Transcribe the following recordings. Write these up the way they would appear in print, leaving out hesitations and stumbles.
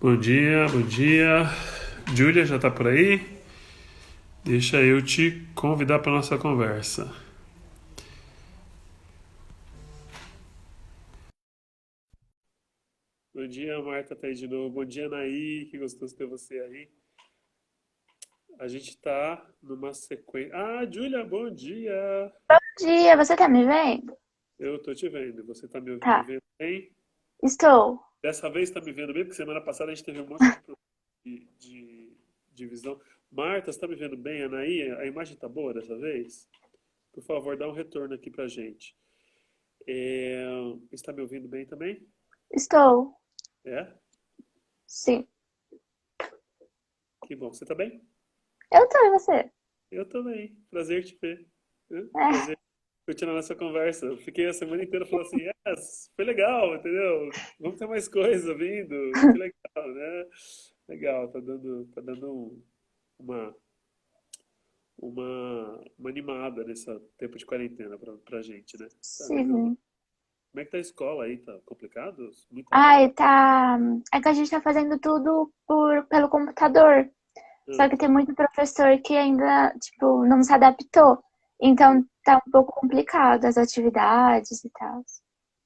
Bom dia, bom dia. Júlia já tá por aí? Deixa eu te convidar para nossa conversa. Bom dia, Marta tá aí de novo. Bom dia, Naí. Que gostoso ter você aí. A gente tá numa sequência. Ah, Júlia, bom dia. Dia, você tá me vendo? Eu tô te vendo. Você tá me Tá, vendo bem? estou. Dessa vez tá me vendo bem, porque semana passada a gente teve um monte de problema de visão. Marta, você tá me vendo bem? Anaí, a imagem tá boa dessa vez? Por favor, dá um retorno aqui pra gente. É, está me ouvindo bem também? Estou. É? Sim. Que bom. Você tá bem? Eu tô, e você? Eu também. Prazer te ver. É, Prazer continuar nossa conversa. Eu fiquei a semana inteira falando assim, yes, foi legal, entendeu? Vamos ter mais coisa vindo. Que legal, né? Legal, tá dando uma, uma animada nesse tempo de quarentena pra gente, né? Tá legal. sim. Como é que tá a escola aí? Tá complicado? Muita Ai, aula? tá. É que a gente tá fazendo tudo pelo computador. Só Ah, que tem muito professor que ainda, tipo, não se adaptou. Então tá um pouco complicado as atividades e tal.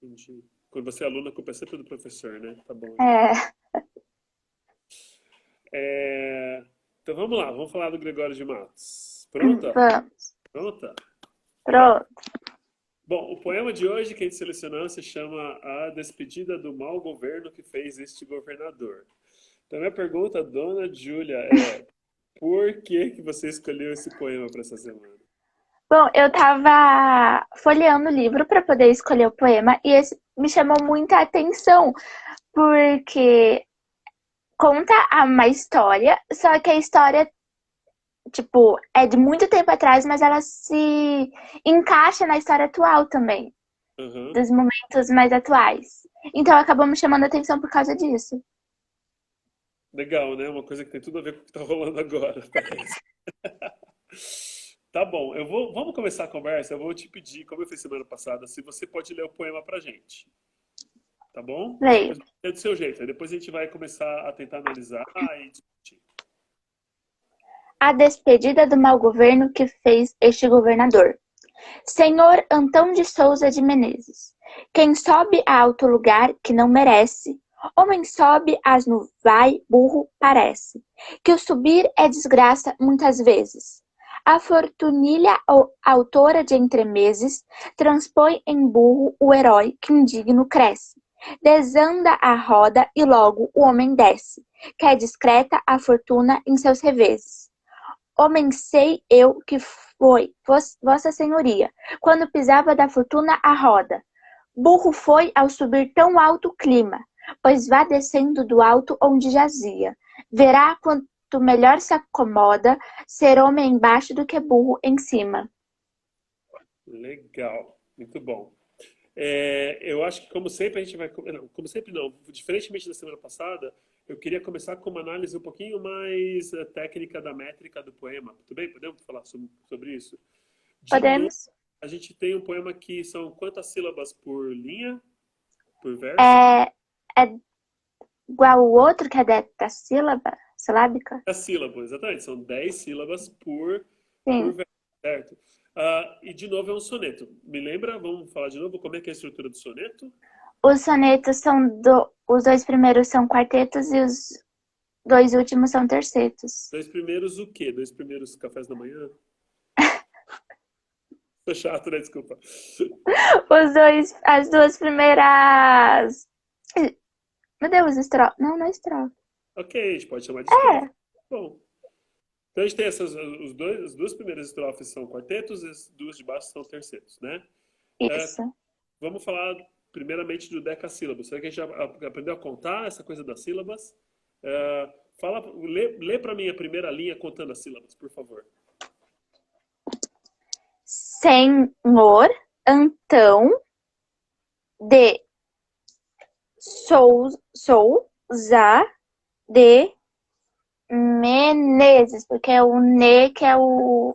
entendi. Quando você é aluna, a culpa é sempre do professor, né? Tá bom, então. É, É, então vamos lá, vamos falar do Gregório de Matos. Pronta? vamos. Pronta? Pronto. Bom, o poema de hoje que a gente selecionou se chama A Despedida do Mau Governo que Fez Este Governador. Então, minha pergunta, dona Júlia, é: por que você escolheu esse poema para essa semana? Bom, eu tava folheando o livro para poder escolher o poema e esse me chamou muita atenção, porque conta uma história, só que a história, tipo, é de muito tempo atrás, mas ela se encaixa na história atual também, Aham. dos momentos mais atuais. Então acabou me chamando a atenção por causa disso. Legal, né? Uma coisa que tem tudo a ver com o que está rolando agora, parece. Tá bom, vamos começar a conversa. Eu vou te pedir, como eu fiz semana passada, se você pode ler o poema pra gente. Tá bom? Leio. Depois é do seu jeito. Aí depois a gente vai começar a tentar analisar e discutir. A despedida do mau governo que fez este governador. Senhor Antão de Souza de Menezes, quem sobe a alto lugar que não merece, homem sobe asno vai, burro parece, que o subir é desgraça muitas vezes. A fortunilha autora de entremeses transpõe em burro o herói que indigno cresce. Desanda a roda e logo o homem desce, que é discreta a fortuna em seus reveses. Homem sei eu que foi Vossa Senhoria, quando pisava da fortuna a roda. Burro foi ao subir tão alto clima, pois vá descendo do alto onde jazia. Verá quanto melhor se acomoda ser homem embaixo do que burro em cima. Legal, muito bom. Eu acho que, como sempre, a gente vai. Não, como sempre, não. Diferentemente da semana passada, eu queria começar com uma análise um pouquinho mais técnica da métrica do poema. Tudo bem? Podemos falar sobre isso? De novo, Podemos? a gente tem um poema que são quantas sílabas por linha, por verso? É, é igual o outro que é sílaba, silábica? A sílaba, exatamente. São 10 sílabas por Sim. verso, certo? E, de novo, é um soneto. Me lembra? Vamos falar de novo como é que é a estrutura do soneto? Os sonetos os dois primeiros são quartetos e os dois últimos são tercetos. Dois primeiros o quê? Dois primeiros cafés da manhã? Tô chato, né? Desculpa. As duas primeiras. Meu Deus, estrofe. Não, não é estrofe. Ok, a gente pode chamar de estrofe. É, Bom, então a gente tem as duas primeiras estrofes são quartetos e as duas de baixo são tercetos, né? É, isso. vamos falar primeiramente do decassílabo. Será que a gente já aprendeu a contar essa coisa das sílabas? Lê para mim a primeira linha contando as sílabas, por favor. Senhor Antão de Souza de Menezes, porque é o ne que é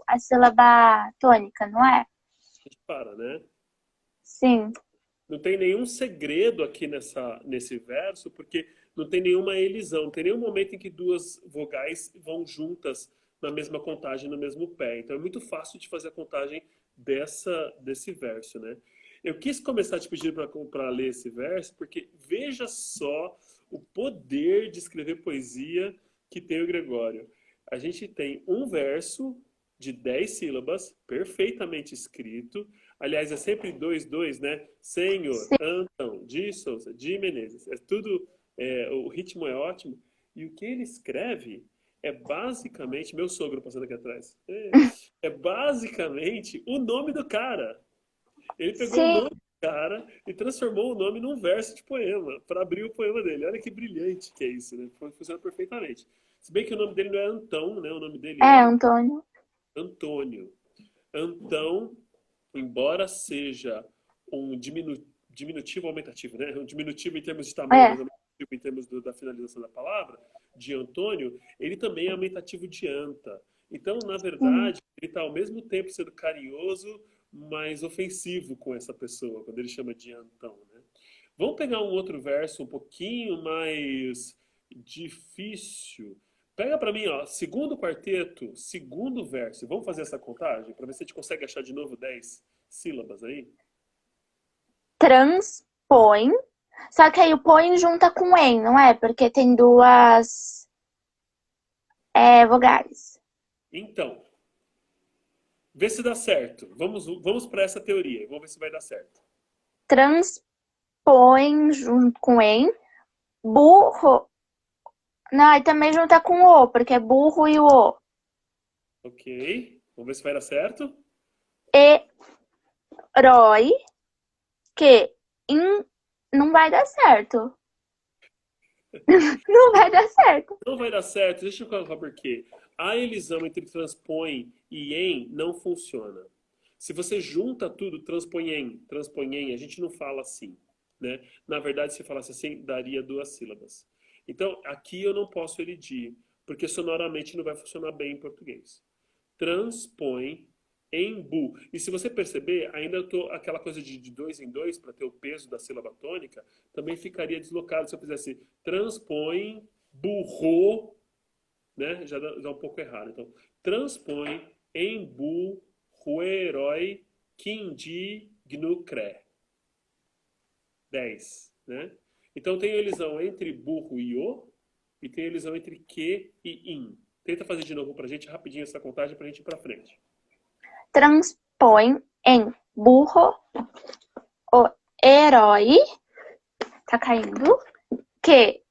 a sílaba tônica, não é? A gente para, né? Sim. Não tem nenhum segredo aqui nesse verso, porque não tem nenhuma elisão, não tem nenhum momento em que duas vogais vão juntas na mesma contagem, no mesmo pé. Então é muito fácil de fazer a contagem desse verso, né? Eu quis começar te pedir para ler esse verso, porque veja só o poder de escrever poesia que tem o Gregório. A gente tem um verso de 10 sílabas, perfeitamente escrito. Aliás, é sempre dois, dois, né? Senhor, Sim, Antão, de Souza, de Menezes. É tudo, o ritmo é ótimo. E o que ele escreve é basicamente, meu sogro passando aqui atrás, é basicamente o nome do cara. Ele pegou o sim, nome do cara e transformou o nome num verso de poema, para abrir o poema dele. Olha que brilhante que é isso, né? Funciona perfeitamente. Se bem que o nome dele não é Antão, né? O nome dele é Antônio. Antônio. Antão, embora seja um diminutivo aumentativo, né? Um diminutivo em termos de tamanho, É, mas aumentativo em termos da finalização da palavra, de Antônio, ele também é aumentativo de anta. Então, na sim. verdade, ele está ao mesmo tempo sendo carinhoso, mas ofensivo com essa pessoa, quando ele chama de Antão, né? Vamos pegar um outro verso um pouquinho mais difícil. Pega pra mim, ó, segundo quarteto, segundo verso. Vamos fazer essa contagem pra ver se a gente consegue achar de novo 10 sílabas aí? Transpõe. Só que aí o põe junta com em, não é? Porque tem duas vogais. Então, vê se dá certo. Vamos para essa teoria. Vamos ver se vai dar certo. Transpõe junto com em. Burro. Não, e também junta com o, porque é burro e o o. Ok. Vamos ver se vai dar certo. Herói, que in, não vai dar certo. Não vai dar certo. Não vai dar certo. Deixa eu colocar por quê. A elisão entre transpõe e em não funciona. Se você junta tudo, transpõe em, a gente não fala assim, né? Na verdade, se falasse assim, daria duas sílabas. Então, aqui eu não posso elidir, porque sonoramente não vai funcionar bem em português. Transpõe em bu. E se você perceber, ainda eu tô aquela coisa de dois em dois para ter o peso da sílaba tônica, também ficaria deslocado se eu fizesse transpõe, burro, né? Já dá um pouco errado. Então, transpõe em bu, herói, quindi, gnu, cre. 10, né? Então tem a elisão entre burro e o, e tem a elisão entre que e in. Tenta fazer de novo pra gente rapidinho essa contagem pra gente ir pra frente. Transpõe em burro o herói. Tá caindo. Que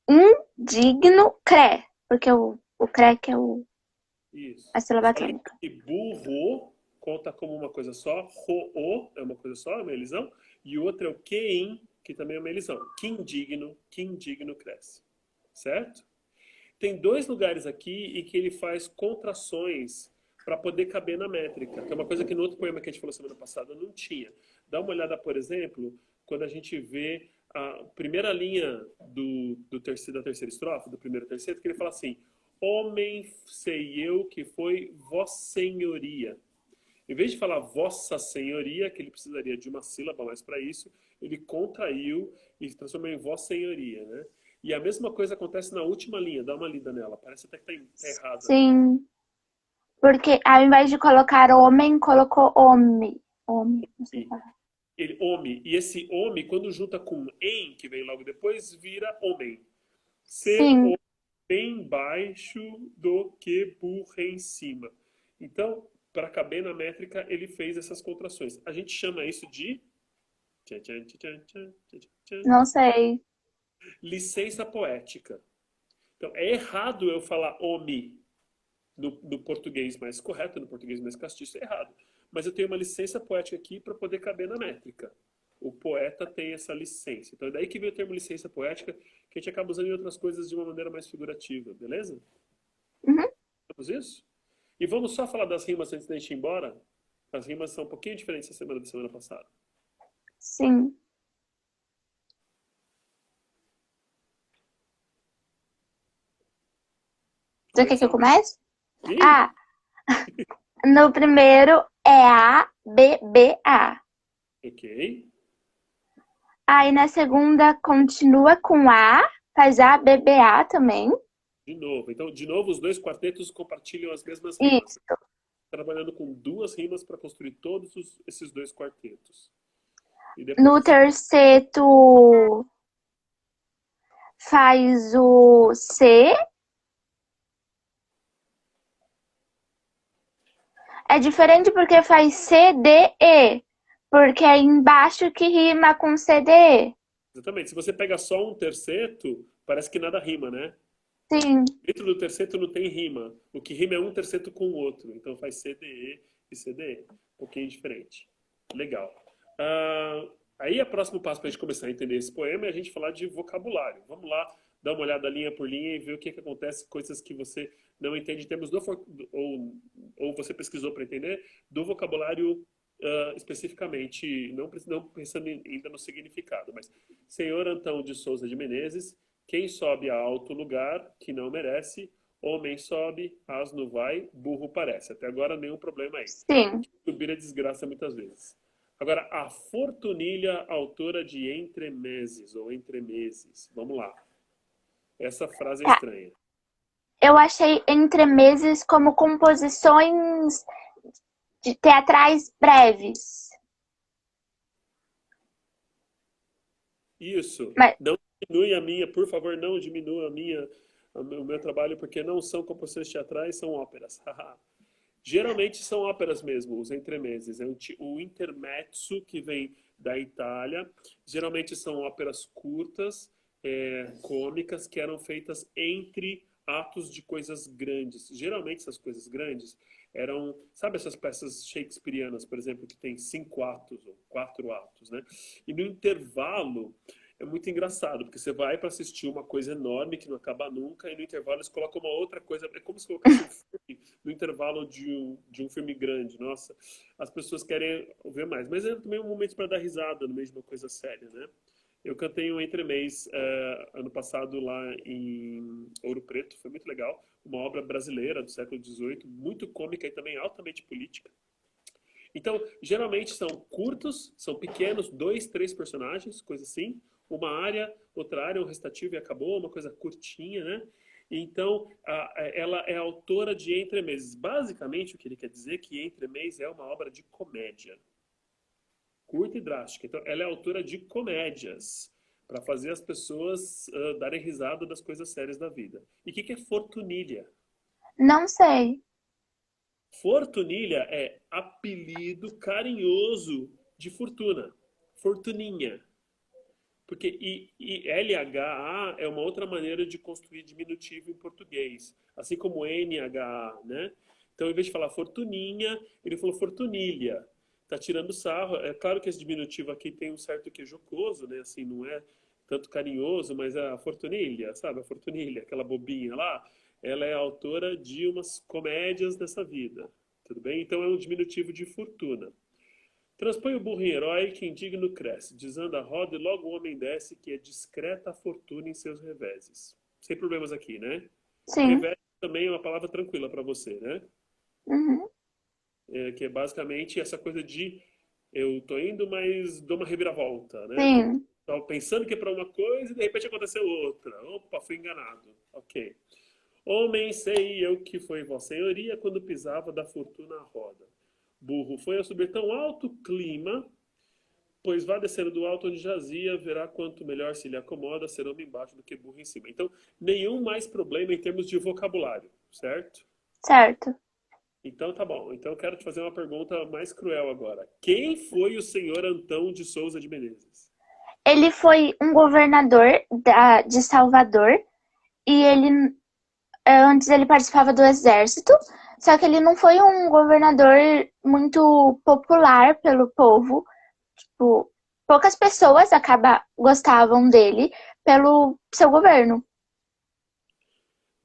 indigno cre. Porque o cre que é Isso. a sílaba Só tônica. que burro conta como uma coisa só, ro-o é uma coisa só, é uma elisão, e o outro é o que-in, que também é uma elisão. Que indigno cresce. Certo? Tem dois lugares aqui em que ele faz contrações para poder caber na métrica, que é uma coisa que no outro poema que a gente falou semana passada não tinha. Dá uma olhada, por exemplo, quando a gente vê a primeira linha da terceira estrofe, do primeiro terceiro, que ele fala assim: Homem sei eu que foi Vossa Senhoria. Em vez de falar Vossa Senhoria, que ele precisaria de uma sílaba mais para isso, ele contraiu e transformou em Vossa Senhoria, né? E a mesma coisa acontece na última linha, dá uma lida nela, parece até que tá errado ali. Sim. Porque ao invés de colocar homem, colocou homem. Homem, não sei E falar. ele, homem, e esse homem, quando junta com em, que vem logo depois, vira homem. Ser Sim. homem embaixo do que burro em cima. Então, para caber na métrica, ele fez essas contrações. A gente chama isso de Não sei. licença poética. Então, é errado eu falar homem no português mais correto, no português mais castiço, é errado. Mas eu tenho uma licença poética aqui para poder caber na métrica. O poeta tem essa licença. Então é daí que vem o termo licença poética, que a gente acaba usando em outras coisas de uma maneira mais figurativa, beleza? Uhum. Vamos isso? E vamos só falar das rimas antes da gente ir embora? As rimas são um pouquinho diferentes da semana passada. Sim. Você quer que eu Começa? comece? Ih, Ah, no primeiro é A, B, B, A. ok. Aí na segunda continua com A, faz A, B, B, A também. De novo. Então, de novo, os dois quartetos compartilham as mesmas rimas. Isso. Trabalhando com duas rimas para construir todos esses dois quartetos. E No depois, terceiro faz o C. É diferente porque faz C, D, E. Porque é embaixo que rima com C, D, E. exatamente, se você pega só um terceto, parece que nada rima, né? Sim. Dentro do terceto não tem rima. O que rima é um terceto com o outro. Então faz CDE e CDE. Um pouquinho diferente. Legal. Aí o próximo passo para a gente começar a entender esse poema é a gente falar de vocabulário. Vamos lá, dar uma olhada linha por linha e ver o que acontece, coisas que você não entende em termos ou você pesquisou para entender, do vocabulário especificamente, não pensando ainda no significado, mas Senhor Antão de Souza de Menezes, quem sobe a alto lugar que não merece, homem sobe, asno vai, burro parece. Até agora nenhum problema aí. Sim. Subir é desgraça muitas vezes. Agora, a Fortunilha, autora de Entremeses ou Entremeses. Vamos lá. Essa frase é Tá. estranha. Eu achei entremeses como composições de teatrais breves. Isso. Mas, Não diminui a minha, por favor, não diminua o meu trabalho, porque não são composições teatrais, são óperas. Geralmente são óperas mesmo, os entremeses. É o intermezzo, que vem da Itália. Geralmente são óperas curtas, cômicas, que eram feitas entre atos de coisas grandes. Geralmente essas coisas grandes eram, sabe essas peças shakespearianas, por exemplo, que tem 5 atos ou 4 atos, né? E no intervalo é muito engraçado, porque você vai para assistir uma coisa enorme que não acaba nunca, e no intervalo eles colocam uma outra coisa. É como se colocasse um filme no intervalo de um filme grande. Nossa, as pessoas querem ver mais. Mas é também um momento para dar risada no meio de uma coisa séria, né? Eu cantei um entremês ano passado lá em Ouro Preto, foi muito legal. Uma obra brasileira do século XVIII, muito cômica e também altamente política. Então, geralmente são curtos, são pequenos, 2, 3 personagens, coisa assim. Uma área, outra área, um restativo e acabou, uma coisa curtinha, né? Então, ela é autora de Entremeses. Basicamente, o que ele quer dizer é que Entremeses é uma obra de comédia, curta e drástica. Então, ela é autora de comédias, para fazer as pessoas darem risada das coisas sérias da vida. E o que é fortunilha? não sei. Fortunilha é apelido carinhoso de fortuna. Fortuninha. Porque LHA é uma outra maneira de construir diminutivo em português. Assim como NHA, né? Então, em vez de falar fortuninha, ele falou fortunilha. Tá tirando sarro. É claro que esse diminutivo aqui tem um certo que jocoso, né? Assim, não é tanto carinhoso, mas a fortunilha, sabe? A fortunilha, aquela bobinha lá, ela é autora de umas comédias dessa vida. Tudo bem? Então é um diminutivo de fortuna. Transpõe o burro em herói, que indigno cresce. Desanda a roda e logo o homem desce, que é discreta a fortuna em seus reveses. Sem problemas aqui, né? Sim. Revés também é uma palavra tranquila para você, né? Uhum. Que é basicamente essa coisa de eu tô indo, mas dou uma reviravolta, né? Sim. Tava pensando que é para uma coisa e de repente aconteceu outra. Opa, fui enganado. Ok. Homem, sei eu que foi vossa senhoria quando pisava da fortuna a roda. Burro foi a subir tão alto clima, pois vá descendo do alto onde jazia, verá quanto melhor se lhe acomoda ser homem embaixo do que burro em cima. Então, nenhum mais problema em termos de vocabulário, certo? Certo. Então tá bom. Então eu quero te fazer uma pergunta mais cruel agora. Quem foi o senhor Antão de Souza de Menezes? Ele foi um governador de Salvador e ele antes ele participava do exército, só que ele não foi um governador muito popular pelo povo. Tipo, poucas pessoas gostavam dele pelo seu governo.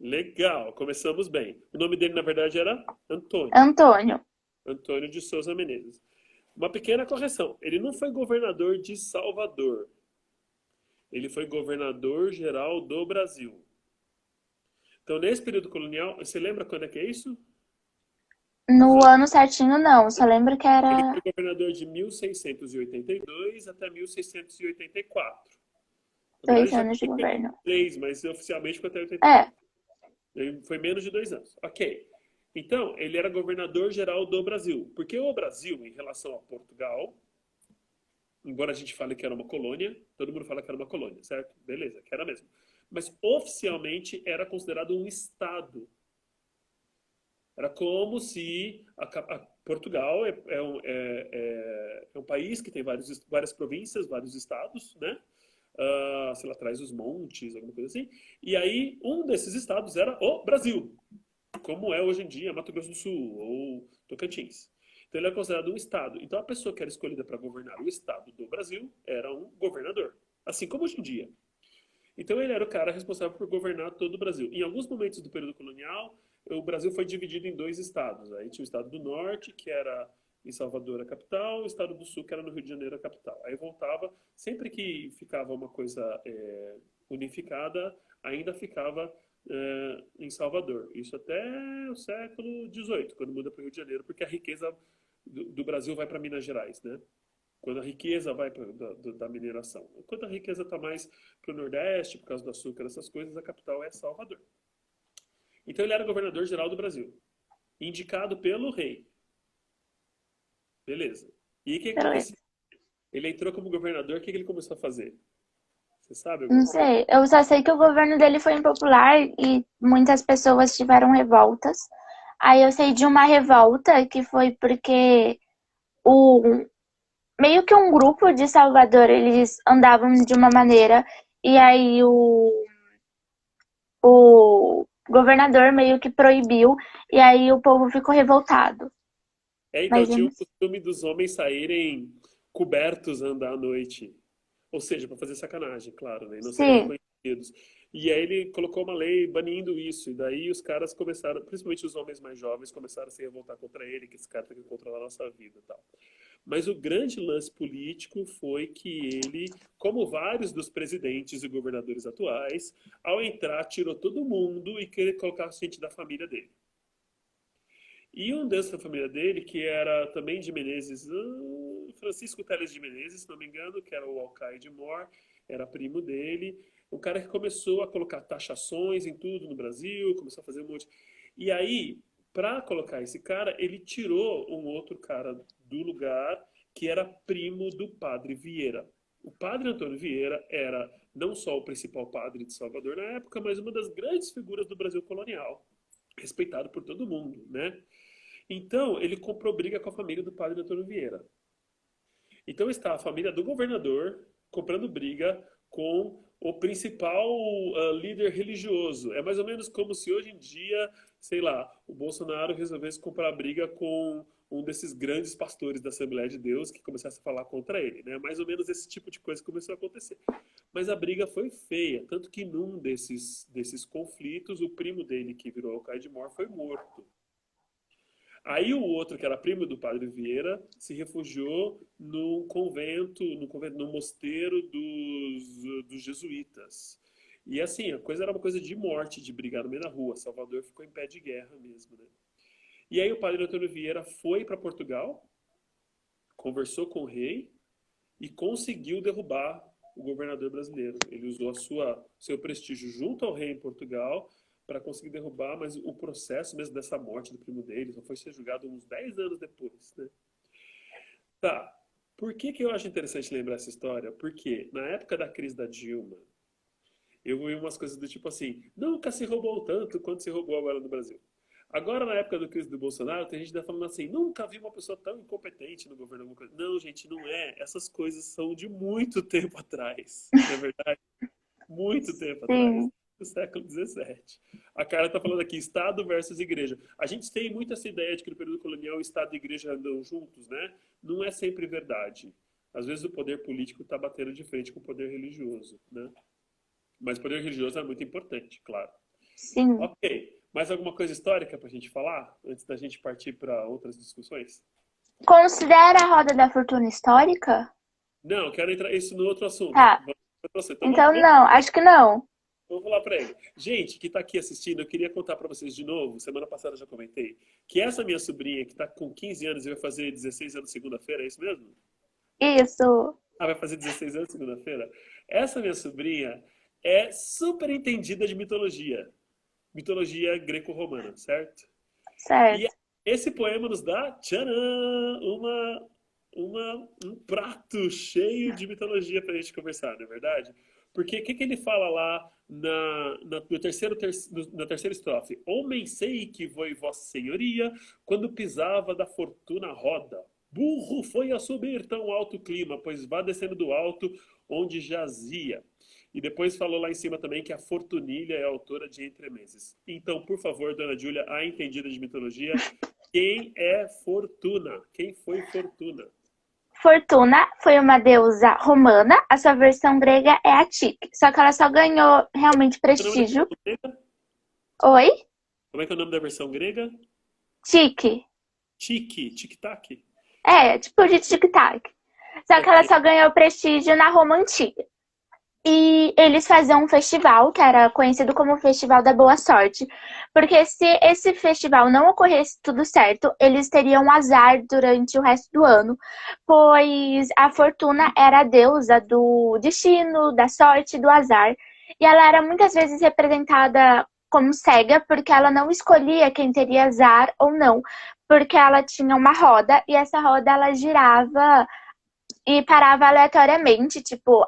Legal, começamos bem. O nome dele, na verdade, era Antônio. Antônio. Antônio de Souza Menezes. Uma pequena correção. Ele não foi governador de Salvador. Ele foi governador geral do Brasil. Então, nesse período colonial, você lembra quando é que é isso? No ano certinho, não. Só lembro que Ele era foi governador de 1682 até 1684. Na verdade, dois já anos de foi governo. 83, mas oficialmente ficou até É, 84. Ele foi menos de 2 anos. Ok. Então, ele era governador-geral do Brasil. Porque o Brasil, em relação a Portugal, embora a gente fale que era uma colônia, todo mundo fala que era uma colônia, certo? Beleza, que era mesmo. Mas oficialmente era considerado um estado. Era como se Portugal é um país que tem várias províncias, vários estados, né? Sei lá, traz os montes, alguma coisa assim. E aí, um desses estados era o Brasil, como é hoje em dia Mato Grosso do Sul ou Tocantins. Então, ele é considerado um estado. Então, a pessoa que era escolhida para governar o estado do Brasil era um governador, assim como hoje em dia. Então ele era o cara responsável por governar todo o Brasil. Em alguns momentos do período colonial, o Brasil foi dividido em dois estados. Aí tinha o estado do norte, que era em Salvador, a capital, e o estado do sul, que era no Rio de Janeiro, a capital. Aí voltava, sempre que ficava uma coisa unificada, ainda ficava em Salvador. Isso até o século XVIII, quando muda para o Rio de Janeiro, porque a riqueza do Brasil vai para Minas Gerais, né? Quando a riqueza vai da mineração. Quando a riqueza está mais para o Nordeste, por causa do açúcar, essas coisas, a capital é Salvador. Então ele era governador-geral do Brasil, indicado pelo rei. Beleza. E o que beleza. aconteceu? Ele entrou como governador, o que ele começou a fazer? Você sabe Não alguma coisa? sei. Eu só sei que o governo dele foi impopular e muitas pessoas tiveram revoltas. Aí eu sei de uma revolta que foi porque o meio que um grupo de Salvador, eles andavam de uma maneira e aí o governador meio que proibiu e aí o povo ficou revoltado. Então Mas eu tinha não o costume dos homens saírem cobertos a andar à noite. Ou seja, para fazer sacanagem, claro, né? E não serem sei. reconhecidos. E aí ele colocou uma lei banindo isso. E daí os caras começaram, principalmente os homens mais jovens, começaram a se revoltar contra ele, que esse cara tem que controlar a nossa vida e tal. Mas o grande lance político foi que ele, como vários dos presidentes e governadores atuais, ao entrar, tirou todo mundo e queria colocar gente da família dele. E um dessa família dele, que era também de Menezes, Francisco Teles de Menezes, se não me engano, que era o Alcaide Mor, era primo dele, um cara que começou a colocar taxações em tudo no Brasil, começou a fazer um monte. E aí, para colocar esse cara, ele tirou um outro cara do lugar, que era primo do padre Vieira. O padre Antônio Vieira era não só o principal padre de Salvador na época, mas uma das grandes figuras do Brasil colonial, respeitado por todo mundo, né? Então, ele comprou briga com a família do padre Antônio Vieira. Então, está a família do governador comprando briga com o principal líder religioso. É mais ou menos como se hoje em dia, sei lá, o Bolsonaro resolvesse comprar briga com um desses grandes pastores da Assembleia de Deus que começasse a falar contra ele, né? Mais ou menos esse tipo de coisa começou a acontecer. Mas a briga foi feia, tanto que num desses conflitos, o primo dele, que virou Alcaide Mor, foi morto. Aí o outro, que era primo do padre Vieira, se refugiou no mosteiro dos jesuítas. E assim, a coisa era uma coisa de morte, de brigar no meio da rua. Salvador ficou em pé de guerra mesmo, né? E aí o padre Antônio Vieira foi para Portugal, conversou com o rei e conseguiu derrubar o governador brasileiro. Ele usou seu prestígio junto ao rei em Portugal para conseguir derrubar, mas o processo mesmo dessa morte do primo dele só foi ser julgado uns 10 anos depois, né? Tá. Por que eu acho interessante lembrar essa história? Porque na época da crise da Dilma, eu vi umas coisas do tipo assim, nunca se roubou tanto quanto se roubou agora no Brasil. Agora, na época da crise do Bolsonaro, tem gente que tá falando assim, nunca vi uma pessoa tão incompetente no governo. Alguma coisa. Não, gente, não é. Essas coisas são de muito tempo atrás. Não é verdade? Muito tempo atrás. Sim, Do século XVII. A cara tá falando aqui, Estado versus Igreja. A gente tem muito essa ideia de que no período colonial o Estado e a Igreja andam juntos, né? Não é sempre verdade. Às vezes o poder político está batendo de frente com o poder religioso, né? Mas o poder religioso é muito importante, claro. sim. Ok. Mais alguma coisa histórica para a gente falar antes da gente partir para outras discussões? Considera a roda da fortuna histórica? Não, quero entrar isso no outro assunto. Tá. Vamos para você. Então Então não, acho que não. Vou falar para ele. Gente que está aqui assistindo, eu queria contar para vocês de novo, semana passada eu já comentei, que essa minha sobrinha que está com 15 anos e vai fazer 16 anos segunda-feira, é isso mesmo? Isso, Ah, vai fazer 16 anos segunda-feira? Essa minha sobrinha é super entendida de mitologia. Mitologia greco-romana, certo? E certo. esse poema nos dá, tcharam, um prato cheio de mitologia para a gente conversar, não é verdade? Porque o que ele fala lá na terceira estrofe? Homem sei que foi vossa senhoria quando pisava da fortuna roda. Burro foi a subir tão alto clima, pois vá descendo do alto onde jazia. E depois falou lá em cima também que a Fortunilha é autora de Entremeses. Então, por favor, dona Júlia, a entendida de mitologia, quem é Fortuna? Quem foi Fortuna? Fortuna foi uma deusa romana, a sua versão grega é a Tique. Só que ela só ganhou realmente O nome da prestígio. versão grega? Oi? Como é que é o nome da versão grega? Tique. Tiki, tic-tac? É, tipo de tic-tac. Só que Ok. ela só ganhou prestígio na Roma Antiga. E eles faziam um festival, que era conhecido como o Festival da Boa Sorte, porque se esse festival não ocorresse tudo certo, eles teriam um azar durante o resto do ano, pois a Fortuna era a deusa do destino, da sorte, do azar, e ela era muitas vezes representada como cega, porque ela não escolhia quem teria azar ou não, porque ela tinha uma roda e essa roda ela girava e parava aleatoriamente, tipo,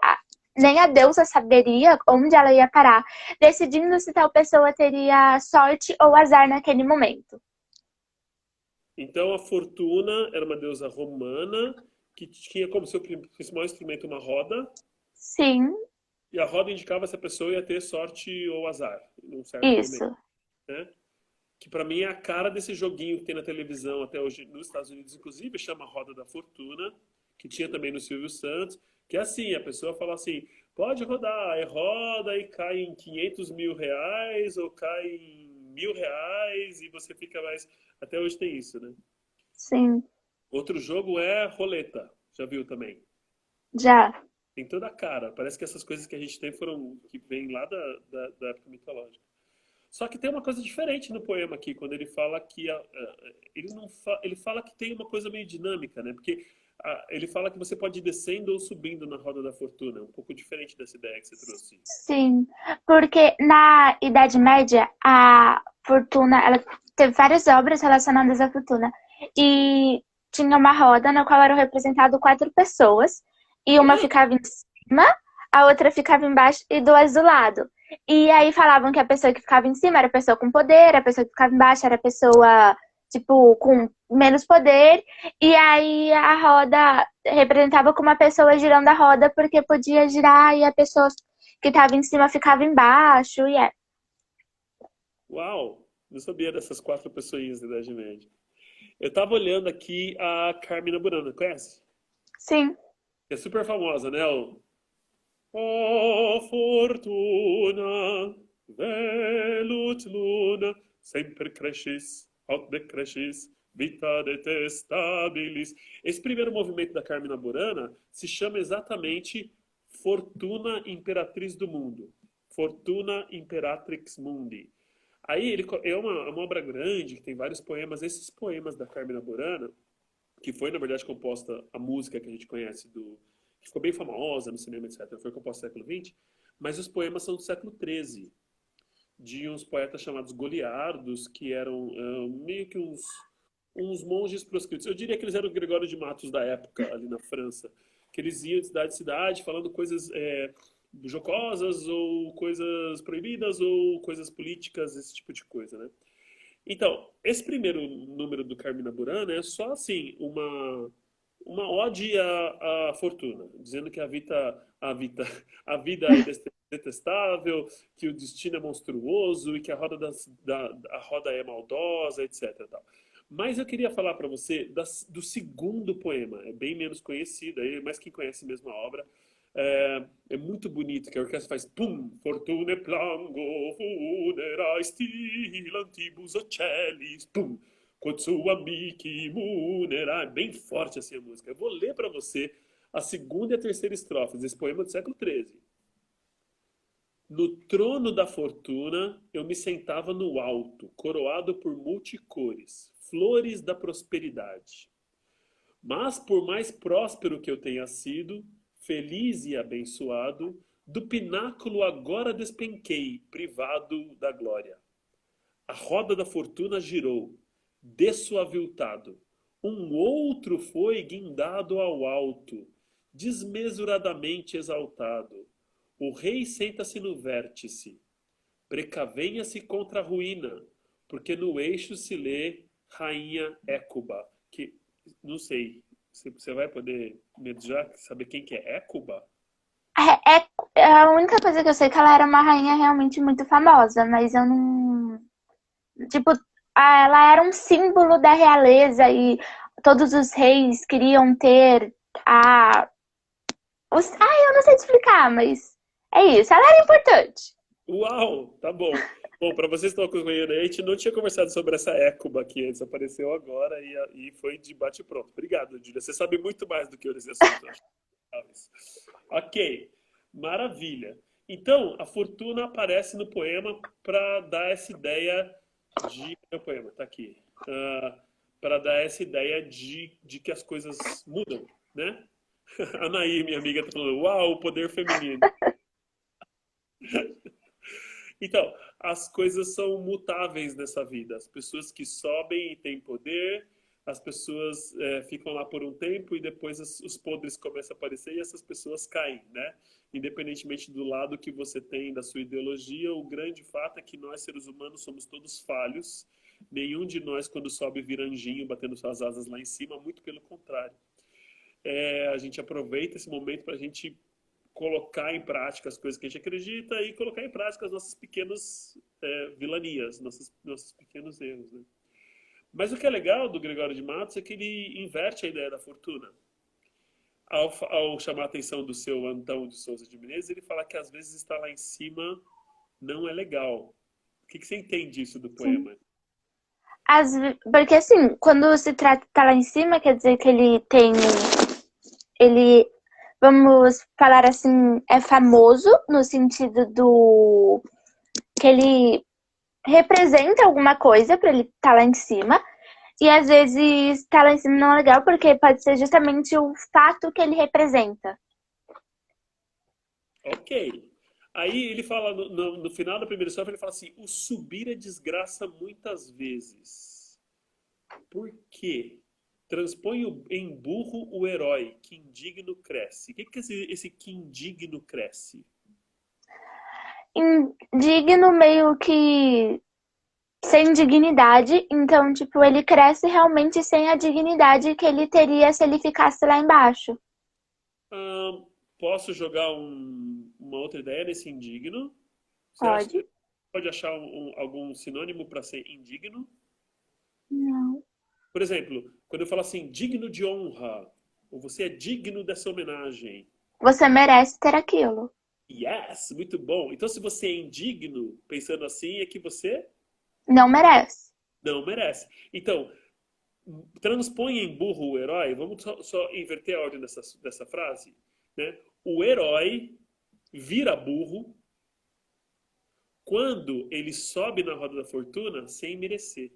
nem a deusa saberia onde ela ia parar, decidindo se tal pessoa teria sorte ou azar naquele momento. Então, a Fortuna era uma deusa romana que tinha como seu principal instrumento uma roda, Sim, e a roda indicava se a pessoa ia ter sorte ou azar, num certo momento, isso. né? Que para mim é a cara desse joguinho que tem na televisão até hoje nos Estados Unidos, inclusive, chama Roda da Fortuna, que tinha também no Silvio Santos, que é assim, a pessoa fala assim, pode rodar, aí roda e cai em 500 mil reais, ou cai em R$ 1.000, e você fica mais... Até hoje tem isso, né? Sim, Outro jogo é roleta, já viu também? já. Tem toda a cara, parece que essas coisas que a gente tem foram, que vêm lá da época mitológica. Só que tem uma coisa diferente no poema aqui, quando ele fala que ele não ele fala que tem uma coisa meio dinâmica, né? Porque ele fala que você pode ir descendo ou subindo na roda da fortuna, um pouco diferente dessa ideia que você trouxe. Sim, porque na Idade Média a Fortuna, ela teve várias obras relacionadas à Fortuna e tinha uma roda na qual eram representadas quatro pessoas e uma Hã? ficava em cima, a outra ficava embaixo e duas do lado. E aí falavam que a pessoa que ficava em cima era a pessoa com poder, a pessoa que ficava embaixo era a pessoa, tipo, com menos poder, e aí a roda representava como a pessoa girando a roda porque podia girar e a pessoa que estava em cima ficava embaixo, e é. Uau! Não sabia dessas quatro pessoinhas da Idade Média. Eu tava olhando aqui a Carmina Burana, conhece? Sim, É super famosa, né? O fortuna, velut luna, sempre crescis, aut decrescis, vita detestabilis. Esse primeiro movimento da Carmina Burana se chama exatamente Fortuna Imperatriz do Mundo. Fortuna Imperatrix Mundi. Aí ele é uma obra grande, que tem vários poemas. Esses poemas da Carmina Burana, que foi, na verdade, composta a música que a gente conhece que ficou bem famosa no cinema, etc. Foi composta no século XX, mas os poemas são do século XIII, de uns poetas chamados goliardos, que eram meio que uns monges proscritos. Eu diria que eles eram o Gregório de Matos da época, ali na França, que eles iam de cidade em cidade falando coisas jocosas, ou coisas proibidas, ou coisas políticas, esse tipo de coisa, né? Então, esse primeiro número do Carmina Burana é só assim, uma ode à fortuna, dizendo que a vida é detestável, que o destino é monstruoso e que a roda é maldosa, etc. Tal. Mas eu queria falar para você do segundo poema, é bem menos conhecido, mas quem conhece mesmo a obra, é muito bonito, que a orquestra faz pum, fortune plango, funera stilantibus ocellis, pum, quod sua amici munera. É bem forte assim a música. Eu vou ler para você a segunda e a terceira estrofes desse poema do século XIII. No trono da fortuna eu me sentava no alto, coroado por multicores, flores da prosperidade. Mas por mais próspero que eu tenha sido, feliz e abençoado, do pináculo agora despenquei, privado da glória. A roda da fortuna girou, dessuaviltado. Um outro foi guindado ao alto, desmesuradamente exaltado. O rei senta-se no vértice. Precavenha-se contra a ruína, porque no eixo se lê Rainha Écuba, que não sei, você vai poder me já saber quem que é Écuba? A única coisa que eu sei é que ela era uma rainha realmente muito famosa, mas eu não. Tipo, ela era um símbolo da realeza e todos os reis queriam ter a. Eu não sei te explicar, mas é isso. Ela era importante. Uau, tá bom. Bom, para vocês que estão acompanhando aí, a gente não tinha conversado sobre essa Écuba que antes apareceu agora e foi de bate-pronto. Obrigado, Júlia. Você sabe muito mais do que eu nesse assunto. Eu acho legal isso. Ok, maravilha. Então, a fortuna aparece no poema para dar essa ideia de. Meu poema, tá aqui. Para dar essa ideia de que as coisas mudam, né? A Anaí, minha amiga, tá falando, uau, o poder feminino. Então, as coisas são mutáveis nessa vida. As pessoas que sobem e têm poder, as pessoas ficam lá por um tempo e depois os podres começam a aparecer e essas pessoas caem, né? Independentemente do lado que você tem da sua ideologia, o grande fato é que nós, seres humanos, somos todos falhos. Nenhum de nós, quando sobe, vira anjinho, batendo suas asas lá em cima, muito pelo contrário. A gente aproveita esse momento para a gente colocar em prática as coisas que a gente acredita e colocar em prática as nossas pequenas vilanias, nossos pequenos erros. Né? Mas o que é legal do Gregório de Matos é que ele inverte a ideia da fortuna. Ao chamar a atenção do seu Antão de Souza de Menezes, ele fala que às vezes estar lá em cima não é legal. O que você entende disso do Sim. poema? Porque assim, quando se trata tá lá em cima, quer dizer que ele tem. Ele, vamos falar assim, é famoso no sentido do que ele representa alguma coisa pra ele estar lá em cima. E às vezes estar lá em cima não é legal, porque pode ser justamente o fato que ele representa. Ok. Aí ele fala, no final da primeira estrofe, ele fala assim: o subir é desgraça muitas vezes. Por quê? Transpõe em burro o herói, que indigno cresce. O que é esse que indigno cresce? Indigno meio que sem dignidade, então, tipo, ele cresce realmente sem a dignidade que ele teria se ele ficasse lá embaixo. Ah, posso jogar uma outra ideia nesse indigno? Você acha, Pode? pode achar algum sinônimo para ser indigno? Não. Por exemplo, quando eu falo assim, digno de honra, ou você é digno dessa homenagem. Você merece ter aquilo. Yes, muito bom. Então, se você é indigno, pensando assim, é que você Não merece. não merece. Então, transpõe em burro o herói. Vamos só inverter a ordem dessa frase. Né? O herói vira burro quando ele sobe na roda da fortuna sem merecer.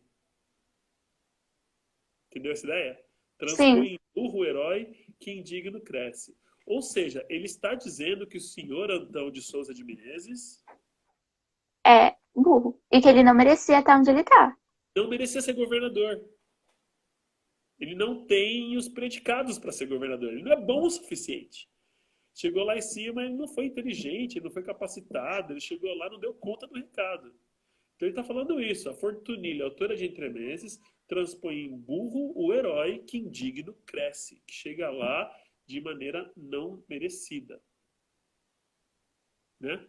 Entendeu essa ideia? Sim, Transpõe em burro o herói que indigno cresce. Ou seja, ele está dizendo que o senhor Antão de Souza de Menezes é burro. E que ele não merecia estar onde ele tá. não merecia ser governador. Ele não tem os predicados para ser governador. Ele não é bom o suficiente. Chegou lá em cima, ele não foi inteligente, ele não foi capacitado, ele chegou lá e não deu conta do recado. Então ele está falando isso. A Fortunilha, autora de Entremeses, transpõe em burro o herói que indigno cresce, que chega lá de maneira não merecida. Né?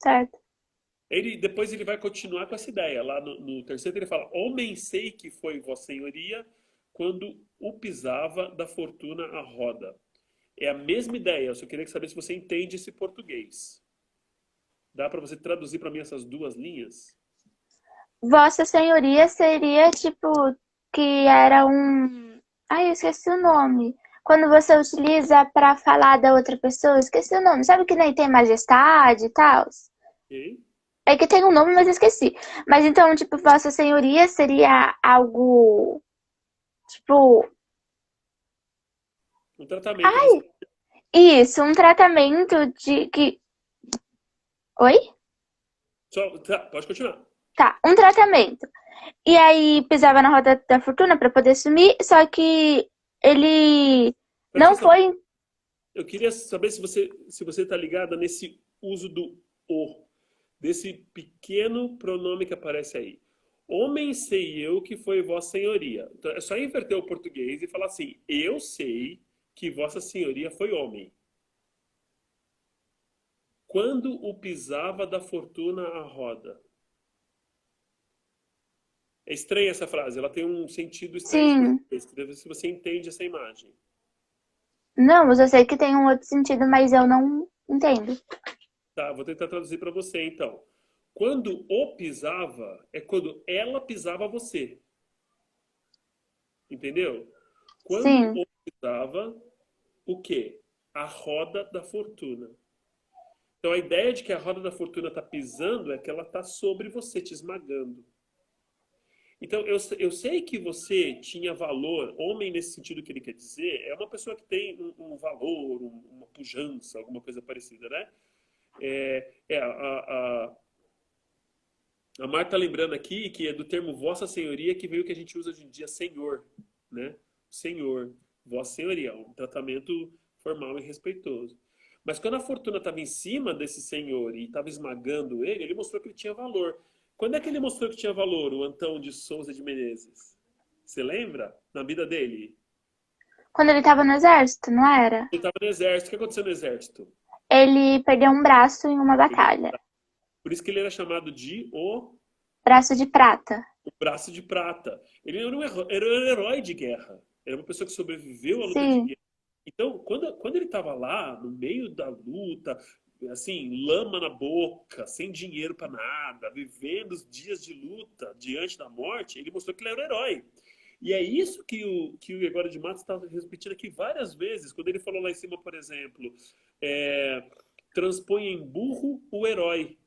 Certo? Depois ele vai continuar com essa ideia. Lá no terceiro ele fala: Homem sei que foi Vossa Senhoria quando o pisava da fortuna a roda. É a mesma ideia, eu só queria saber se você entende esse português. Dá para você traduzir para mim essas duas linhas? Vossa Senhoria seria tipo que era um. Ai, eu esqueci o nome. quando você utiliza pra falar da outra pessoa, eu esqueci o nome. Sabe que nem tem majestade e tal? Ok? É que tem um nome, mas eu esqueci. Mas então, tipo, Vossa Senhoria seria algo, tipo, Um tratamento ai, isso, um tratamento de que. Oi? Tá, pode continuar. Tá, um tratamento. E aí pisava na roda da fortuna pra poder sumir, só que ele Presta não atenção. foi. Eu queria saber se você está ligada nesse uso do o, desse pequeno pronome que aparece aí. Homem sei eu que foi Vossa Senhoria. Então é só inverter o português e falar assim: eu sei que Vossa Senhoria foi homem. Quando o pisava da fortuna a roda. É estranha essa frase, ela tem um sentido estranho de Sim. português. Queria ver se você entende essa imagem. Não, mas eu sei que tem um outro sentido, mas eu não entendo. Tá, vou tentar traduzir para você então. Quando o pisava, é quando ela pisava você. Entendeu? Quando Sim, o pisava, o quê? A roda da fortuna. Então a ideia de que a roda da fortuna está pisando é que ela está sobre você, te esmagando. Então eu sei que você tinha valor, homem nesse sentido que ele quer dizer, é uma pessoa que tem um valor, uma pujança, alguma coisa parecida, né? A Marta tá lembrando aqui que é do termo Vossa Senhoria que veio que a gente usa hoje em dia, senhor, né? Senhor, Vossa Senhoria, um tratamento formal e respeitoso. Mas quando a fortuna estava em cima desse senhor e estava esmagando ele, ele mostrou que ele tinha valor. Quando é que ele mostrou que tinha valor, o Antão de Souza de Menezes? Você lembra? Na vida dele? quando ele tava no exército, não era? Ele estava no exército. O que aconteceu no exército? Ele perdeu um braço em uma Perdeu. batalha. Por isso que ele era chamado de Braço de prata. o Braço de Prata. Ele era um herói de guerra. Era uma pessoa que sobreviveu à luta de Sim, guerra. Então, quando ele estava lá, no meio da luta, assim, lama na boca, sem dinheiro para nada, vivendo os dias de luta diante da morte, ele mostrou que ele era um herói. E é isso que o Gregório de Matos está repetindo aqui várias vezes, quando ele falou lá em cima, por exemplo, é, transpõe em burro o herói.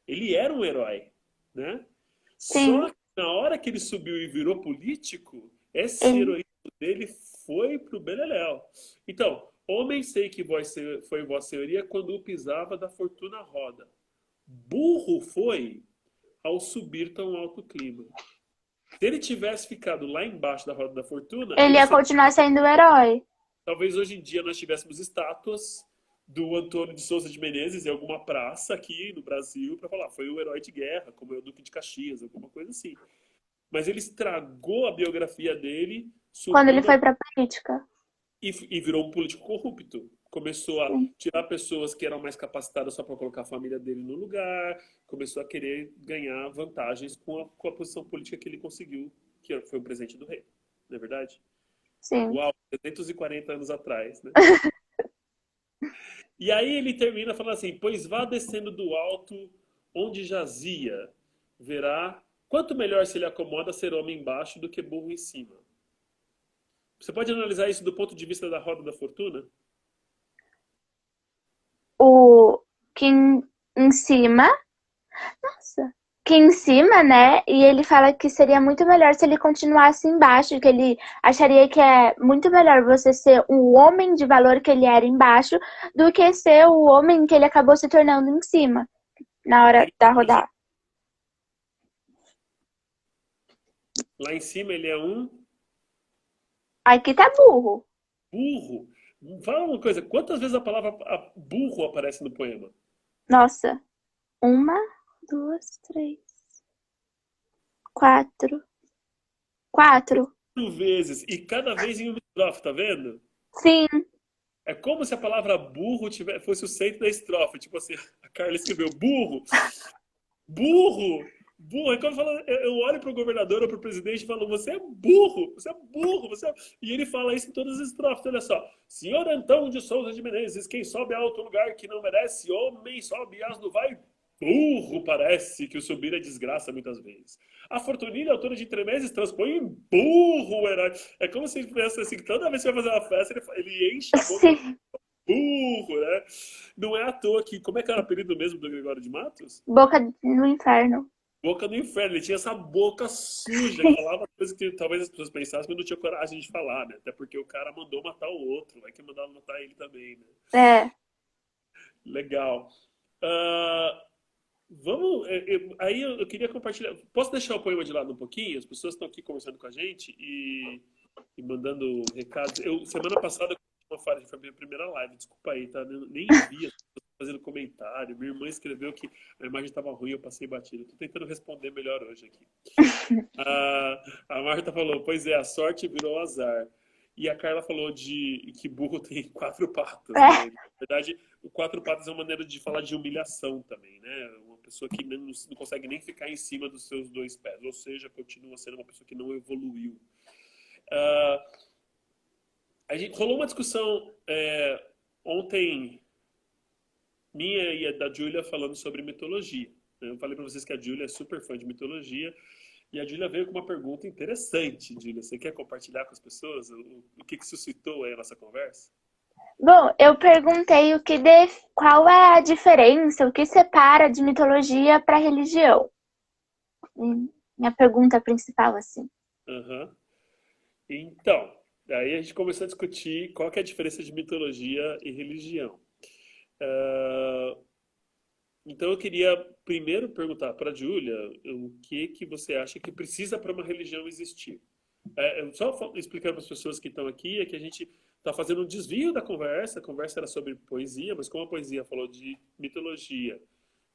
Ele era um herói, né? Só sim. que na hora que ele subiu e virou político, esse Ele... heroísmo dele foi pro beleléu. Então, homem sei que foi vossa senhoria quando o pisava da fortuna roda. Burro foi ao subir tão alto clima. Se ele tivesse ficado lá embaixo da roda da fortuna, ele ele ia seria. continuar sendo o herói. Talvez hoje em dia nós tivéssemos estátuas do Antônio de Souza de Menezes em alguma praça aqui no Brasil para falar, foi o herói de guerra, como é o Duque de Caxias, alguma coisa assim. Mas ele estragou a biografia dele, Quando ele subiu foi pra política. e virou um político corrupto. Começou a Sim. tirar pessoas que eram mais capacitadas só para colocar a família dele no lugar, começou a querer ganhar vantagens com a posição política que ele conseguiu, que foi o presente do rei, não é verdade? Sim. Uau, 340 anos atrás, né? E aí ele termina falando assim: pois vá descendo do alto onde jazia, verá quanto melhor se ele acomoda ser homem embaixo do que burro em cima. Você pode analisar isso do ponto de vista da roda da fortuna? O que em cima. Nossa. Que em cima, né? E ele fala que seria muito melhor se ele continuasse embaixo, que ele acharia que é muito melhor você ser o homem de valor que ele era embaixo do que ser o homem que ele acabou se tornando em cima, na hora Ele, da rodada. lá em cima ele é um Aqui tá burro. burro. Fala uma coisa: quantas vezes a palavra burro aparece no poema? Nossa. Uma, duas, três, quatro. Quatro. 4 vezes. E cada vez em uma estrofe, tá vendo? Sim, É como se a palavra burro fosse o centro da estrofe. Tipo assim, a Carla escreveu burro. Burro! Burro! É quando eu olho para o governador ou para o presidente e falo, você é burro! Você é burro! E ele fala isso em todas as estrofes. Olha só. Senhor Antão de Souza de Menezes, quem sobe a alto lugar que não merece, homem sobe e asno vai. Burro parece que o subir é desgraça muitas vezes. A Fortunilha, autora de Tremeses, transpõe em burro o herói. É como se ele pensasse assim, que toda vez que vai fazer uma festa, ele enche a boca de Sim, burro, né? Não é à toa que, como é que era o apelido mesmo do Gregório de Matos? boca no inferno. Boca do inferno. Ele tinha essa boca suja, que falava coisas que talvez as pessoas pensassem, mas não tinha coragem de falar, né? Até porque o cara mandou matar o outro, vai que mandava matar ele também, né? É. Legal. Ah, vamos. Aí eu queria compartilhar. Posso deixar o poema de lado um pouquinho? As pessoas estão aqui conversando com a gente e mandando recados. Semana passada, uma falha, foi a minha primeira live, desculpa aí, tá? Eu nem vi as pessoas fazendo comentário. Minha irmã escreveu que a imagem estava ruim, eu passei batido. Estou tentando responder melhor hoje aqui. A Marta falou, pois é, a sorte virou azar. E a Carla falou de que burro tem quatro patas, É. né? Na verdade, o quatro patas é uma maneira de falar de humilhação também, né? Uma pessoa que não consegue nem ficar em cima dos seus dois pés, ou seja, continua sendo uma pessoa que não evoluiu. Ah, rolou uma discussão ontem, minha e a da Júlia, falando sobre mitologia. Eu falei para vocês que a Júlia é super fã de mitologia, e a Júlia veio com uma pergunta interessante, Júlia. Você quer compartilhar com as pessoas o que suscitou aí a nossa conversa? Bom, eu perguntei qual é a diferença, o que separa de mitologia para religião. Minha pergunta principal, assim. Uhum. Então, aí a gente começou a discutir qual que é a diferença de mitologia e religião. Ah, então eu queria primeiro perguntar para a Júlia o que você acha que precisa para uma religião existir. Só explicando para as pessoas que estão aqui, é que a gente está fazendo um desvio da conversa. A conversa era sobre poesia, mas como a poesia falou de mitologia,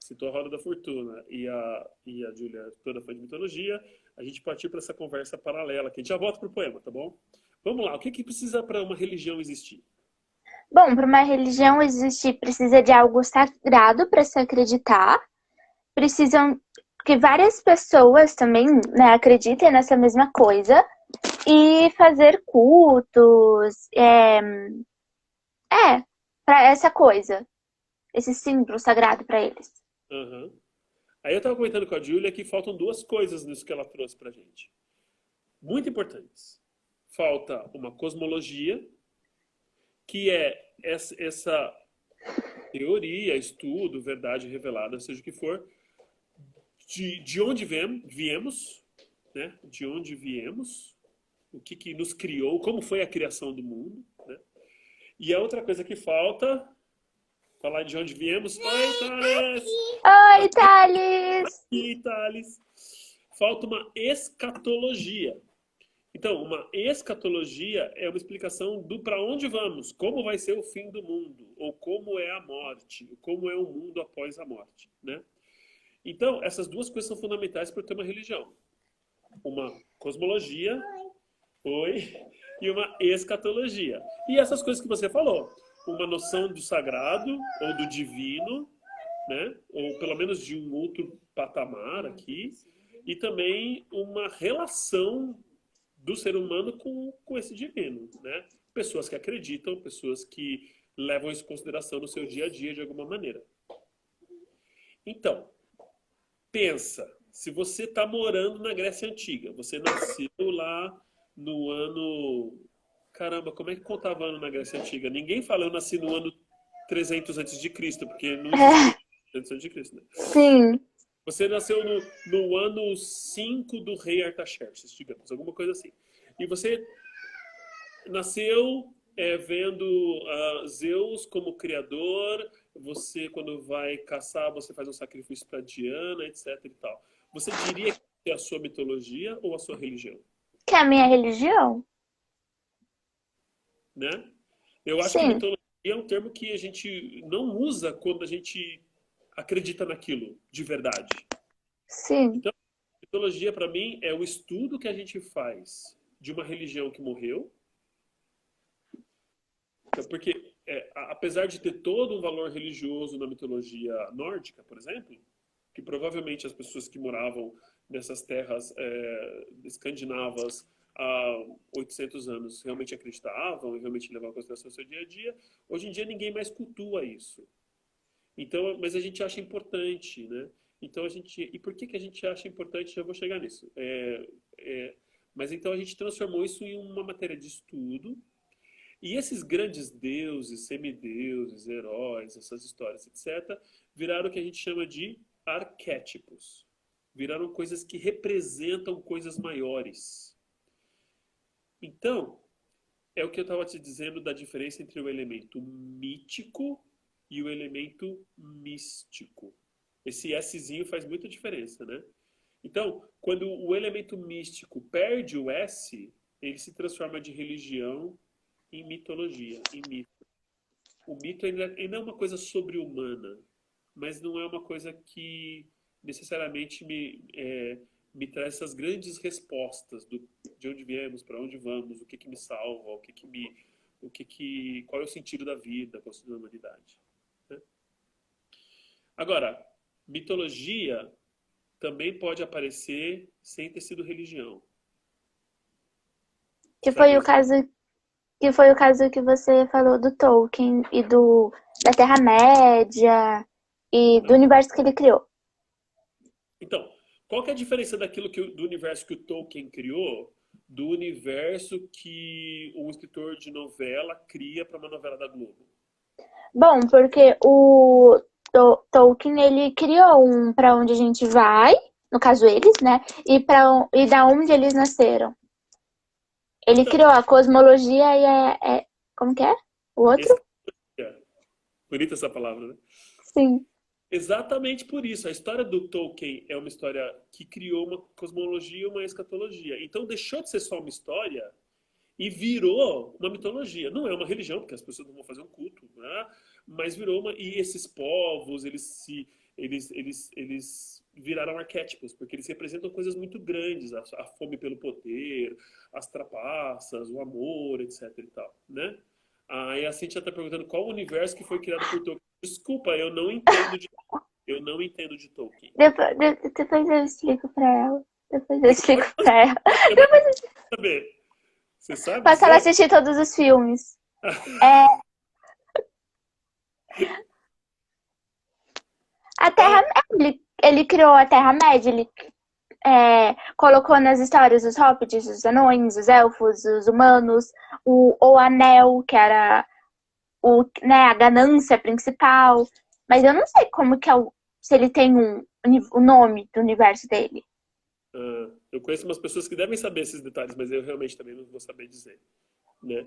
citou a Roda da Fortuna e a Júlia toda foi de mitologia, a gente partiu para essa conversa paralela, que a gente já volta para o poema, tá bom? Vamos lá, o que precisa para uma religião existir? Bom, para uma religião existir, precisa de algo sagrado para se acreditar. Precisam que várias pessoas também, né, acreditem nessa mesma coisa e fazer cultos, para essa coisa, esse símbolo sagrado para eles. Uhum. Aí eu estava comentando com a Júlia que faltam duas coisas nisso que ela trouxe para a gente. Muito importantes. Falta uma cosmologia, que é essa teoria, estudo, verdade revelada, seja o que for, de onde viemos, né? De onde viemos, o que nos criou, como foi a criação do mundo, né? E a outra coisa que falta, falar de onde viemos. Oi, Thales! Oi, Thales! Aqui, Thales! Falta uma escatologia. Então, uma escatologia é uma explicação do para onde vamos, como vai ser o fim do mundo, ou como é a morte, como é o mundo após a morte, né? Então, essas duas coisas são fundamentais para ter uma religião. Uma cosmologia, oi, e uma escatologia. E essas coisas que você falou, uma noção do sagrado ou do divino, né? Ou pelo menos de um outro patamar aqui, e também uma relação do ser humano com esse divino, né? Pessoas que acreditam, pessoas que levam isso em consideração no seu dia a dia de alguma maneira. Então, pensa, se você está morando na Grécia Antiga, você nasceu lá no ano... Caramba, como é que contava ano na Grécia Antiga? Ninguém fala, eu nasci no ano 300 antes de Cristo, porque não existia É, 300 antes de Cristo, né? sim. Você nasceu no ano 5 do rei Artaxerxes, digamos, alguma coisa assim. E você nasceu vendo Zeus como criador, você quando vai caçar, você faz um sacrifício para Diana, etc e tal. Você diria que é a sua mitologia ou a sua religião, Que é a minha religião? né? Eu acho que Sim, mitologia é um termo que a gente não usa quando a gente acredita naquilo de verdade. sim, Então, mitologia para mim é o estudo que a gente faz de uma religião que morreu. Então, porque apesar de ter todo um valor religioso na mitologia nórdica, por exemplo, que provavelmente as pessoas que moravam nessas terras escandinavas há 800 anos realmente acreditavam e realmente levavam em consideração o seu dia a dia, hoje em dia ninguém mais cultua isso. Então, mas a gente acha importante, né? Então a gente, e por que que a gente acha importante? Já vou chegar nisso. Mas então a gente transformou isso em uma matéria de estudo. E esses grandes deuses, semideuses, heróis, essas histórias, etc., viraram o que a gente chama de arquétipos. Viraram coisas que representam coisas maiores. Então, é o que eu estava te dizendo da diferença entre o elemento mítico e o elemento místico. Esse Szinho faz muita diferença, né? Então, quando o elemento místico perde o S, ele se transforma de religião em mitologia, em mito. O mito ainda é uma coisa sobre-humana, mas não é uma coisa que necessariamente me traz essas grandes respostas de onde viemos, para onde vamos, o que que me salva, qual é o sentido da vida, qual é o sentido da humanidade. Né? Agora, mitologia também pode aparecer sem ter sido religião. Que foi Sabe? o caso que foi o caso que você falou do Tolkien e da Terra-média e do universo que ele criou. Então, qual que é a diferença do universo que o Tolkien criou do universo que um escritor de novela cria para uma novela da Globo? Bom, porque o Tolkien, ele criou um para onde a gente vai, no caso eles, né? E da onde eles nasceram. Ele Então, criou a cosmologia e como que é? O outro? escatologia. Bonita essa palavra, né? Sim. Exatamente por isso. A história do Tolkien é uma história que criou uma cosmologia e uma escatologia. Então deixou de ser só uma história e virou uma mitologia. Não é uma religião, porque as pessoas não vão fazer um culto, né? Mas virou uma. E esses povos, eles viraram arquétipos, porque eles representam coisas muito grandes, a fome pelo poder, as trapaças, o amor, etc e tal, né? Aí a Cintia está perguntando qual o universo que foi criado por Tolkien. Desculpa, eu não entendo de Tolkien. Depois eu explico pra ela. Depois eu Você pode explico pra ela. fazer, mas eu preciso saber. Você sabe Faça ela dizer? assistir todos os filmes. É, a Ah, Terra, ele criou a Terra-média, ele colocou nas histórias os hobbits, os anões, os elfos, os humanos, o anel, que era né, a ganância principal. Mas eu não sei como que se ele tem o nome do universo dele. eu conheço umas pessoas que devem saber esses detalhes, mas eu realmente também não vou saber dizer, né?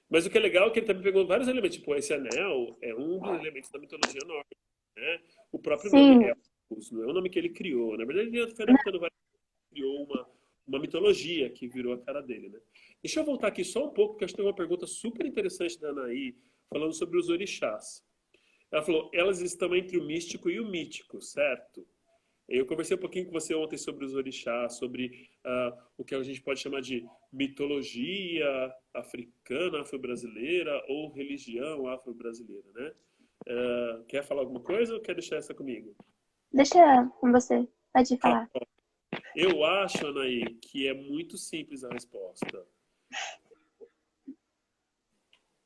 Mas o que é legal é que ele também pegou vários elementos, tipo, esse anel é um dos elementos da mitologia nórdica, né? O próprio nome Sim, Elfos, não é o nome que ele criou. Na verdade, ele foi adaptando várias, criou uma mitologia que virou a cara dele, né? Deixa eu voltar aqui só um pouco, porque acho que tem uma pergunta super interessante da Anaí, falando sobre os orixás. Ela falou, elas estão entre o místico e o mítico, certo? Eu conversei um pouquinho com você ontem sobre os orixás, sobre o que a gente pode chamar de mitologia africana, afro-brasileira ou religião afro-brasileira, né? Quer falar alguma coisa ou quer deixar essa comigo? deixa com você. Pode Tá. falar. Eu acho, Anaí, que é muito simples a resposta.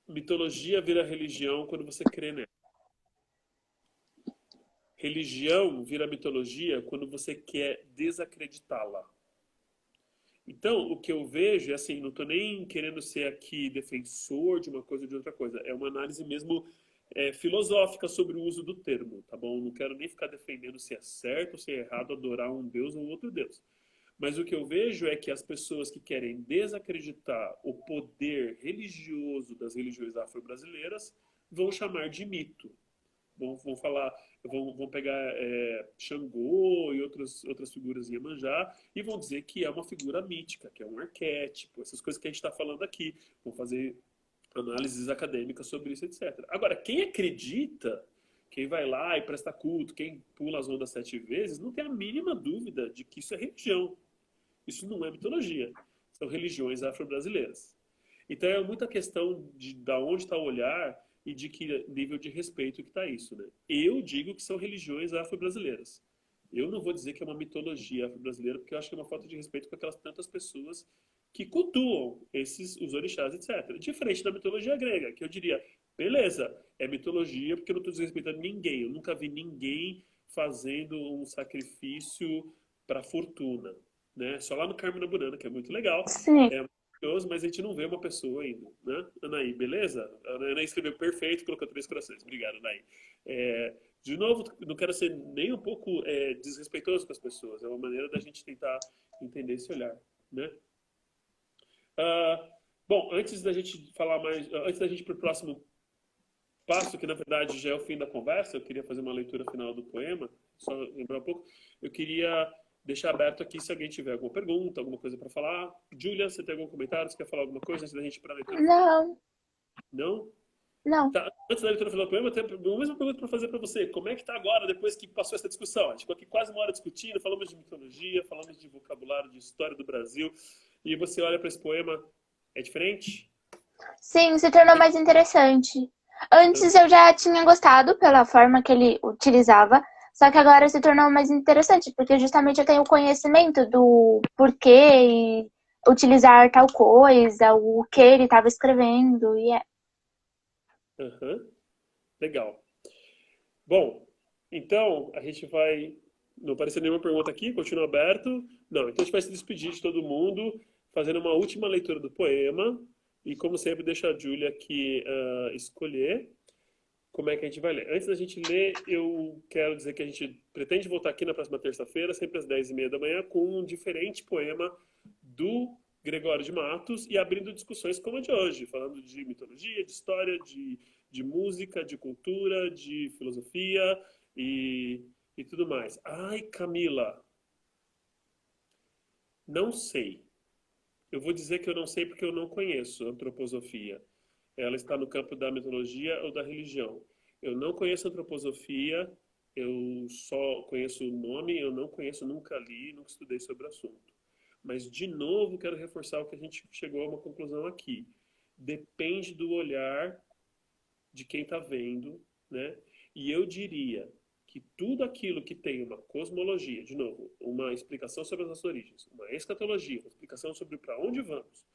Mitologia vira religião quando você crê nela. Religião vira mitologia quando você quer desacreditá-la. Então, o que eu vejo é assim, não estou nem querendo ser aqui defensor de uma coisa ou de outra coisa. É uma análise mesmo filosófica sobre o uso do termo, tá bom? Não quero nem ficar defendendo se é certo ou se é errado adorar um Deus ou outro Deus. Mas o que eu vejo é que as pessoas que querem desacreditar o poder religioso das religiões afro-brasileiras vão chamar de mito. Vão falar, vão pegar Xangô e outras figuras em Iemanjá e vão dizer que é uma figura mítica, que é um arquétipo, essas coisas que a gente está falando aqui. Vão fazer análises acadêmicas sobre isso, etc. Agora, quem acredita, quem vai lá e presta culto, quem pula as ondas 7 vezes, não tem a mínima dúvida de que isso é religião. Isso não é mitologia. São religiões afro-brasileiras. Então é muita questão de onde está o olhar e de que nível de respeito que está isso, né? Eu digo que são religiões afro-brasileiras. Eu não vou dizer que é uma mitologia afro-brasileira, porque eu acho que é uma falta de respeito com aquelas tantas pessoas que cultuam os orixás, etc. Diferente da mitologia grega, que eu diria Beleza, é mitologia porque eu não estou desrespeitando ninguém. Eu nunca vi ninguém fazendo um sacrifício para fortuna, né? Só lá no Carmo da Burana, que é muito legal, Sim. é maravilhoso, mas a gente não vê uma pessoa ainda, né? Anaí, beleza? A Anaí escreveu perfeito, colocou 3 corações. Obrigado, Anaí. É, de novo, não quero ser nem um pouco desrespeitoso com as pessoas. É uma maneira da gente tentar entender esse olhar, né? Ah, bom, antes da gente falar mais, antes da gente ir para o próximo passo, que na verdade já é o fim da conversa, eu queria fazer uma leitura final do poema, só lembrar um pouco. Eu queria deixar aberto aqui se alguém tiver alguma pergunta, alguma coisa para falar. Júlia, você tem algum comentário? Você quer falar alguma coisa antes da gente ir para a leitura final? Não, Não? não. Tá, antes da leitura final do poema, eu tenho a mesma pergunta para fazer para você. Como é que está agora, depois que passou essa discussão? A gente ficou aqui quase uma hora discutindo, falamos de mitologia, falamos de vocabulário, de história do Brasil, e você olha para esse poema, é diferente? Sim, se tornou mais interessante. Antes eu já tinha gostado pela forma que ele utilizava, só que agora se tornou mais interessante, porque justamente eu tenho conhecimento do porquê e utilizar tal coisa, o que ele estava escrevendo, e é. Aham, legal. Bom, então a gente vai. Não apareceu nenhuma pergunta aqui, continua aberto. Não, então a gente vai se despedir de todo mundo, fazendo uma última leitura do poema. E como sempre, deixa a Júlia aqui escolher como é que a gente vai ler. Antes da gente ler, eu quero dizer que a gente pretende voltar aqui na próxima terça-feira, sempre às 10h30 da manhã, com um diferente poema do Gregório de Matos e abrindo discussões como a de hoje, falando de mitologia, de história, de música, de cultura, de filosofia e tudo mais. Ai, Camila, não sei. Eu vou dizer que eu não sei porque eu não conheço antroposofia. Ela está no campo da mitologia ou da religião. Eu não conheço antroposofia, eu só conheço o nome, eu não conheço, nunca li, nunca estudei sobre o assunto. Mas, de novo, quero reforçar o que a gente chegou a uma conclusão aqui. Depende do olhar de quem está vendo, né? E eu diria que tudo aquilo que tem uma cosmologia, de novo, uma explicação sobre as nossas origens, uma escatologia, uma explicação sobre para onde vamos,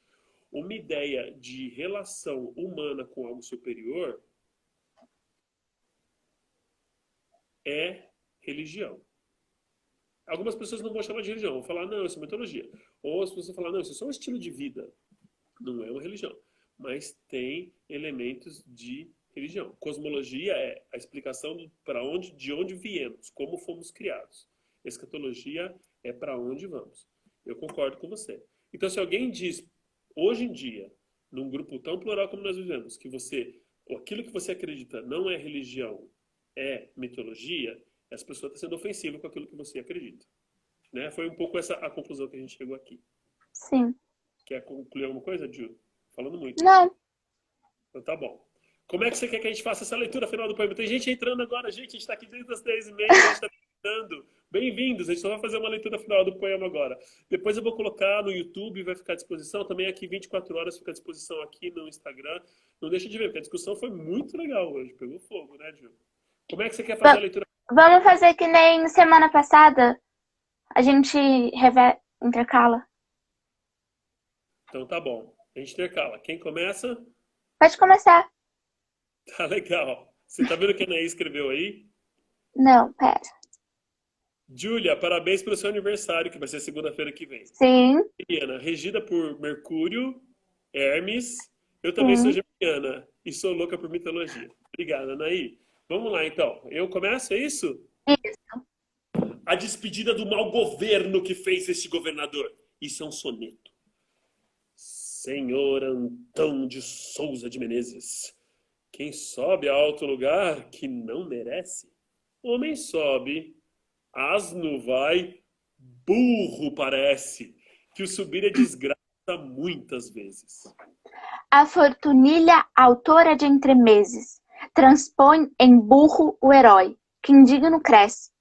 uma ideia de relação humana com algo superior, é religião. Algumas pessoas não vão chamar de religião, vão falar, não, isso é mitologia. Ou as pessoas vão falar, não, isso é só um estilo de vida. Não é uma religião. Mas tem elementos de religião. Cosmologia é a explicação de onde viemos, como fomos criados. Escatologia é para onde vamos. Eu concordo com você. Então, se alguém diz, hoje em dia, num grupo tão plural como nós vivemos, que aquilo que você acredita não é religião, é mitologia, essa pessoa está sendo ofensiva com aquilo que você acredita. Né? Foi um pouco essa a conclusão que a gente chegou aqui. Sim. Quer concluir alguma coisa, Ju? Falando muito. Não. Então tá bom. Como é que você quer que a gente faça essa leitura final do poema? Tem gente entrando agora, gente. A gente está aqui desde as 10h30, a gente está entrando. Bem-vindos, a gente só vai fazer uma leitura final do poema agora. Depois eu vou colocar no YouTube, vai ficar à disposição. Também aqui 24 horas fica à disposição aqui no Instagram. Não deixa de ver, porque a discussão foi muito legal hoje. Pegou fogo, né, Ju? Como é que você quer fazer a leitura? Vamos fazer que nem semana passada. A gente intercala. Então tá bom. A gente intercala. Quem começa? Pode começar. Tá legal. Você tá vendo o que a Anaí escreveu aí? Não, pera. Júlia, parabéns pelo seu aniversário, que vai ser segunda-feira que vem. Sim, Geminiana, regida por Mercúrio, Hermes. Eu também sou sim. geminiana e sou louca por mitologia. Obrigada, Anaí. Vamos lá, então. Eu começo, é isso? Isso. A despedida do mau governo que fez este governador. Isso é um soneto. Senhor Antão de Souza de Menezes, quem sobe a alto lugar que não merece, homem sobe, asno vai, burro parece, que o subir é desgraça muitas vezes. A fortunilha, autora de entremeses, transpõe em burro o herói, que indigno cresce.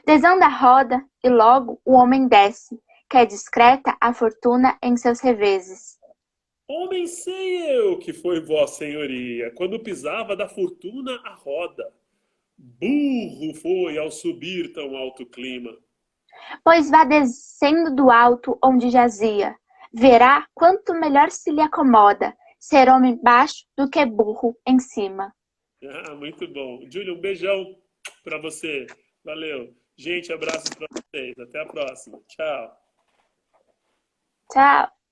Desanda a roda e logo o homem desce, que é discreta a fortuna em seus reveses. Homem sei eu que foi vossa senhoria, quando pisava da fortuna a roda. Burro foi ao subir tão alto clima. Pois vá descendo do alto onde jazia, verá quanto melhor se lhe acomoda, Ser homem baixo do que burro em cima. Ah, muito bom. Júlio, um beijão para você. Valeu. Gente, abraços para vocês. Até a próxima. Tchau. Tchau.